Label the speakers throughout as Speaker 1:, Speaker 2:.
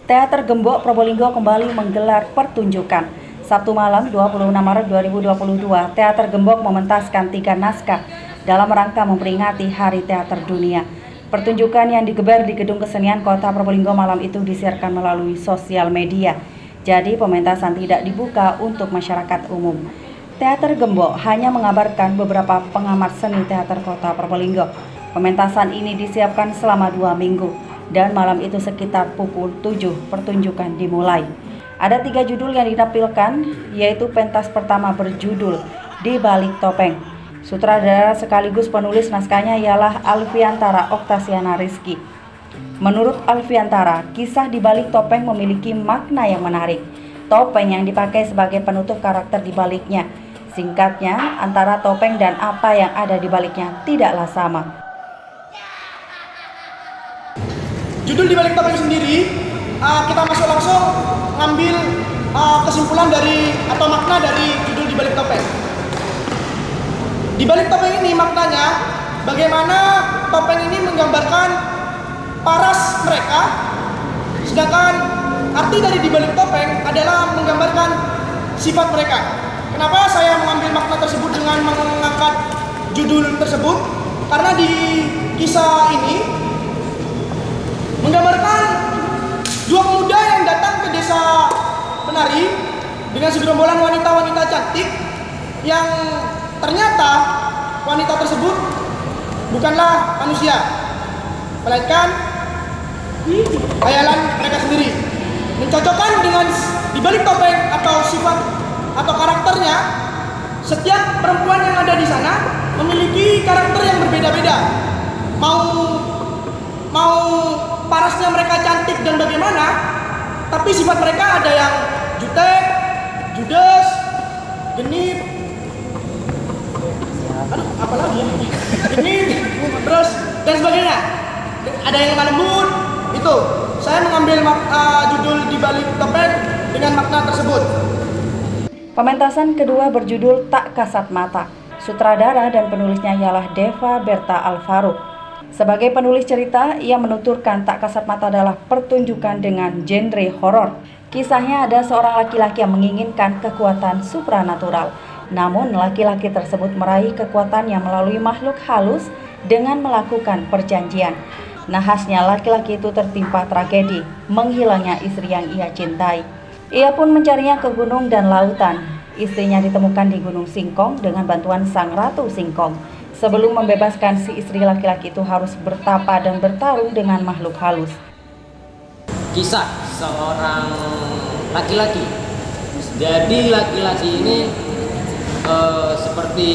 Speaker 1: Teater Gembok Probolinggo kembali menggelar pertunjukan. Sabtu malam 26 Maret 2022, Teater Gembok mementaskan 3 naskah dalam rangka memperingati Hari Teater Dunia. Pertunjukan yang digelar di Gedung Kesenian Kota Probolinggo malam itu disiarkan melalui sosial media. Jadi pementasan tidak dibuka untuk masyarakat umum. Teater Gembok hanya mengabarkan beberapa pengamat seni teater Kota Probolinggo. Pementasan ini disiapkan selama 2 minggu. Dan malam itu sekitar pukul 7 pertunjukan dimulai. Ada 3 judul yang ditampilkan, yaitu pentas pertama berjudul Di Balik Topeng. Sutradara sekaligus penulis naskahnya ialah Alfiantara Oktasiana Rizky. Menurut Alfiantara, kisah Di Balik Topeng memiliki makna yang menarik. Topeng yang dipakai sebagai penutup karakter di baliknya. Singkatnya, antara topeng dan apa yang ada di baliknya tidaklah sama.
Speaker 2: Judul Di Balik Topeng sendiri, kita masuk langsung ngambil kesimpulan dari atau makna dari judul Di Balik Topeng. Di balik topeng ini maknanya bagaimana topeng ini menggambarkan paras mereka, sedangkan arti dari di balik topeng adalah menggambarkan sifat mereka. Kenapa saya mengambil makna tersebut dengan mengangkat judul tersebut? Karena di kisah ini menggambarkan 2 pemuda yang datang ke desa penari dengan segerombolan wanita-wanita cantik yang ternyata wanita tersebut bukanlah manusia, melainkan khayalan mereka sendiri. Mencocokkan dengan di balik topeng atau sifat atau karakternya, setiap perempuan yang ada di sana memiliki karakter yang berbeda-beda. Mau parasnya mereka cantik dan bagaimana, tapi sifat mereka ada yang jutek, judes, genit, apalagi ya, genit, terus dan sebagainya. Ada yang lemah lembut. Itu saya mengambil judul Di Balik Topeng dengan makna tersebut.
Speaker 1: Pementasan kedua berjudul Tak Kasat Mata. Sutradara dan penulisnya ialah Deva Berta Alvaro. Sebagai penulis cerita, ia menuturkan Tak Kasat Mata adalah pertunjukan dengan genre horor. Kisahnya ada seorang laki-laki yang menginginkan kekuatan supranatural. Namun laki-laki tersebut meraih kekuatannya melalui makhluk halus dengan melakukan perjanjian. Nahasnya laki-laki itu tertimpa tragedi, menghilangnya istri yang ia cintai. Ia pun mencarinya ke gunung dan lautan. Istrinya ditemukan di Gunung Singkong dengan bantuan sang Ratu Singkong. Sebelum membebaskan si istri, laki-laki itu harus bertapa dan bertarung dengan makhluk halus.
Speaker 3: Kisah seorang laki-laki. Jadi laki-laki ini seperti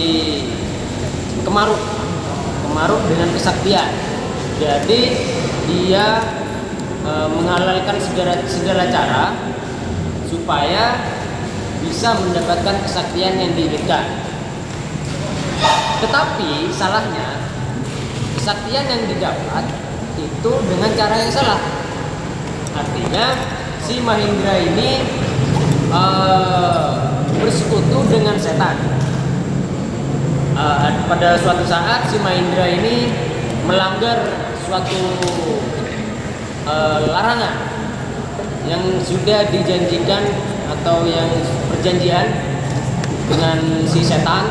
Speaker 3: kemaruk dengan kesaktian. Jadi dia menghalalkan segala cara supaya bisa mendapatkan kesaktian yang diinginkan. Tetapi salahnya, kesaktian yang didapat itu dengan cara yang salah. Artinya si Mahendra ini bersekutu dengan setan. Pada suatu saat si Mahendra ini melanggar suatu larangan yang sudah dijanjikan atau yang perjanjian dengan si setan.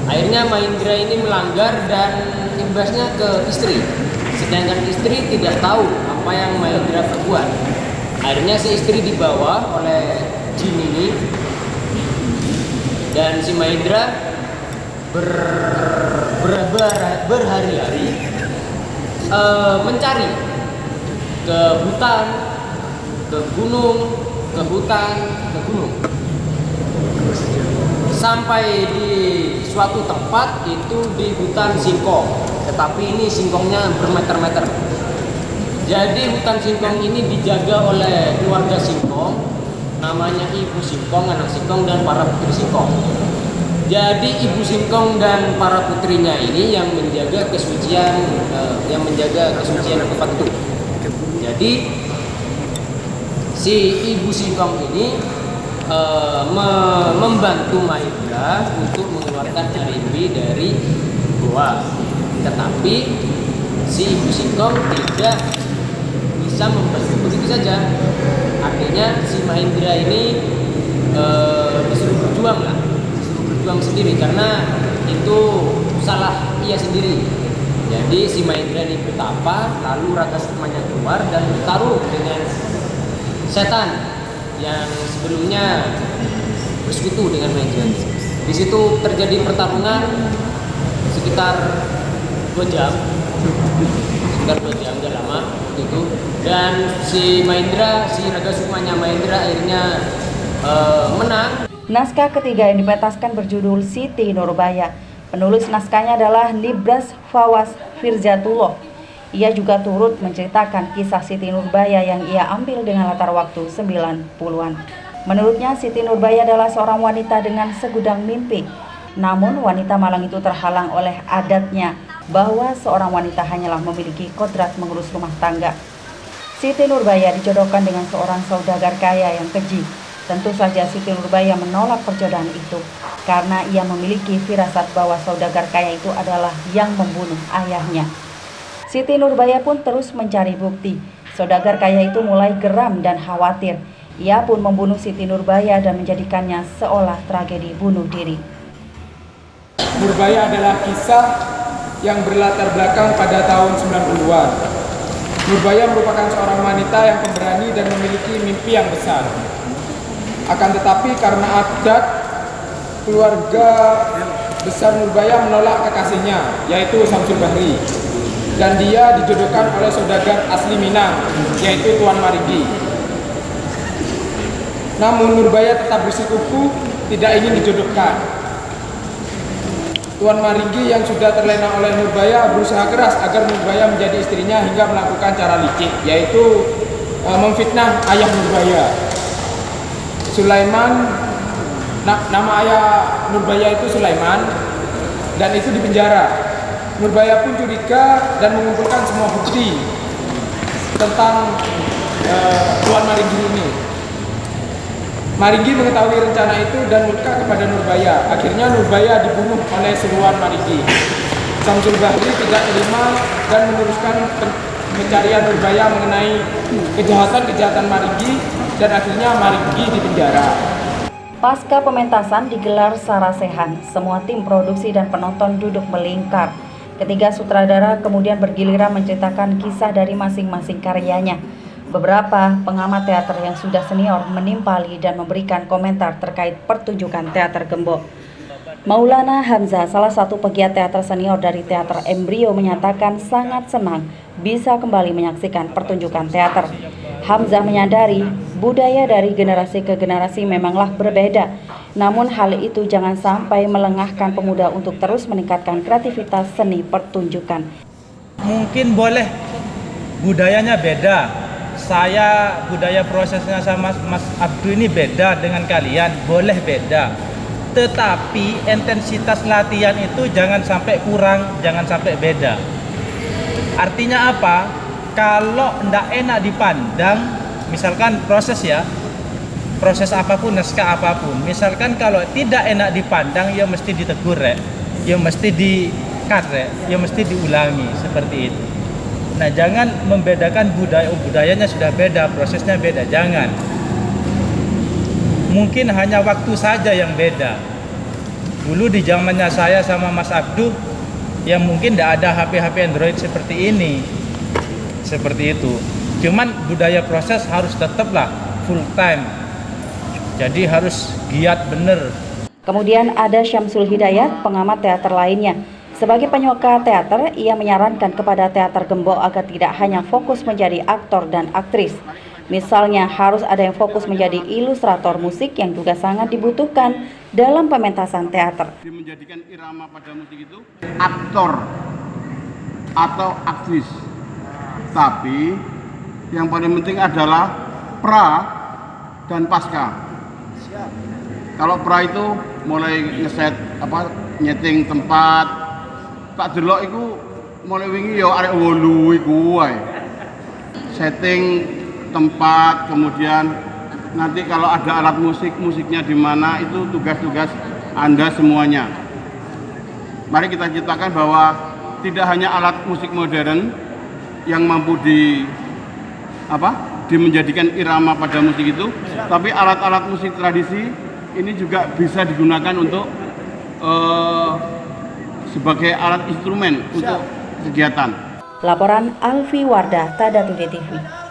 Speaker 3: Akhirnya Mahendra ini melanggar dan imbasnya ke istri. Sedangkan istri tidak tahu apa yang Mahendra perbuat. Akhirnya si istri dibawa oleh jin ini dan si Mahendra berhari-hari mencari ke hutan, ke gunung, ke hutan, ke gunung, sampai di suatu tempat itu di hutan singkong. Tetapi ini singkongnya bermeter-meter. Jadi hutan singkong ini dijaga oleh keluarga singkong, namanya ibu singkong, anak singkong, dan para putri singkong. Jadi ibu singkong dan para putrinya ini yang menjaga kesucian, tempat itu. Jadi si ibu singkong ini membantu Mahendra untuk mengeluarkan Arimbi dari gua. Tetapi si ibu singkong tidak bisa bisa membantu begitu saja. Artinya si Mahendra ini disuruh berjuang sendiri karena itu salah ia sendiri. Jadi si Mahendra ini bertapa, lalu Raga Sukmanya keluar dan bertaruh dengan setan yang sebelumnya bersekutu dengan Mahendra. Di situ terjadi pertarungan sekitar 2 jam, gak lama gitu. Dan si Raga Sukmanya Mahendra akhirnya menang.
Speaker 1: Naskah ketiga yang dipentaskan berjudul Siti Nurbaya. Penulis naskahnya adalah Nibras Fawaz Firzatullah. Ia juga turut menceritakan kisah Siti Nurbaya yang ia ambil dengan latar waktu 90-an. Menurutnya Siti Nurbaya adalah seorang wanita dengan segudang mimpi. Namun wanita Malang itu terhalang oleh adatnya bahwa seorang wanita hanyalah memiliki kodrat mengurus rumah tangga. Siti Nurbaya dijodohkan dengan seorang saudagar kaya yang keji. Tentu saja Siti Nurbaya menolak perjodohan itu karena ia memiliki firasat bahwa saudagar kaya itu adalah yang membunuh ayahnya. Siti Nurbaya pun terus mencari bukti. Saudagar kaya itu mulai geram dan khawatir. Ia pun membunuh Siti Nurbaya dan menjadikannya seolah tragedi bunuh diri.
Speaker 4: Nurbaya adalah kisah yang berlatar belakang pada tahun 90-an. Nurbaya merupakan seorang wanita yang pemberani dan memiliki mimpi yang besar. Akan tetapi karena adat keluarga besar Nurbaya menolak kekasihnya, yaitu Samsul Bahri, dan dia dijodohkan oleh saudagar asli Minang, yaitu Tuan Marigi. Namun Nurbaya tetap bersikukuh tidak ingin dijodohkan. Tuan Marigi yang sudah terlena oleh Nurbaya berusaha keras agar Nurbaya menjadi istrinya hingga melakukan cara licik, yaitu memfitnah ayah Nurbaya. Sulaiman, nama ayah Nurbaya itu Sulaiman, dan itu dipenjara. Nurbaya pun curiga dan mengumpulkan semua bukti tentang Tuan Marigi ini. Marigi mengetahui rencana itu dan murka kepada Nurbaya. Akhirnya Nurbaya dibunuh oleh suruhan Marigi. Samsul Bahri tidak terima dan meneruskan pencarian Nurbaya mengenai kejahatan-kejahatan Marigi, dan akhirnya Marigi dipenjara.
Speaker 1: Pasca pementasan digelar sarasehan, semua tim produksi dan penonton duduk melingkar. Ketiga sutradara kemudian bergiliran menceritakan kisah dari masing-masing karyanya. Beberapa pengamat teater yang sudah senior menimpali dan memberikan komentar terkait pertunjukan teater Gembok. Maulana Hamzah, salah satu pegiat teater senior dari Teater Embrio, menyatakan sangat senang bisa kembali menyaksikan pertunjukan teater. Hamzah menyadari budaya dari generasi ke generasi memanglah berbeda. Namun hal itu jangan sampai melengahkan pemuda untuk terus meningkatkan kreativitas seni pertunjukan.
Speaker 5: Mungkin boleh budayanya beda. Saya budaya prosesnya sama Mas Abdu ini beda dengan kalian, boleh beda. Tetapi intensitas latihan itu jangan sampai kurang, jangan sampai beda. Artinya apa? Kalau ndak enak dipandang, misalkan proses apapun, naskah apapun, misalkan kalau tidak enak dipandang, ya mesti ditegur, ya mesti di-cut, ya mesti diulangi, seperti itu. Nah, jangan membedakan budayanya sudah beda, prosesnya beda, jangan. Mungkin hanya waktu saja yang beda. Dulu di zamannya saya sama Mas Abdu, ya mungkin tidak ada HP-HP Android seperti ini. Seperti itu. Cuman budaya proses harus tetaplah full time. Jadi harus giat bener.
Speaker 1: Kemudian ada Syamsul Hidayat, pengamat teater lainnya. Sebagai penyuka teater, ia menyarankan kepada teater Gembok agar tidak hanya fokus menjadi aktor dan aktris. Misalnya harus ada yang fokus menjadi ilustrator musik yang juga sangat dibutuhkan dalam pementasan teater.
Speaker 6: Menjadikan irama pada musik itu aktor atau aktris. Tapi yang paling penting adalah pra dan pasca. Kalau pra itu mulai ngeset nyeting tempat. Tak delok iku mulai wingi ya arek 8 iku wae. Setting tempat, kemudian nanti kalau ada alat musiknya di mana, itu tugas-tugas Anda semuanya. Mari kita ciptakan bahwa tidak hanya alat musik modern yang mampu menjadikan irama pada musik itu, tapi alat-alat musik tradisi ini juga bisa digunakan untuk sebagai alat instrumen untuk kegiatan.
Speaker 1: Laporan Alfi Wardah, Tada Today TV.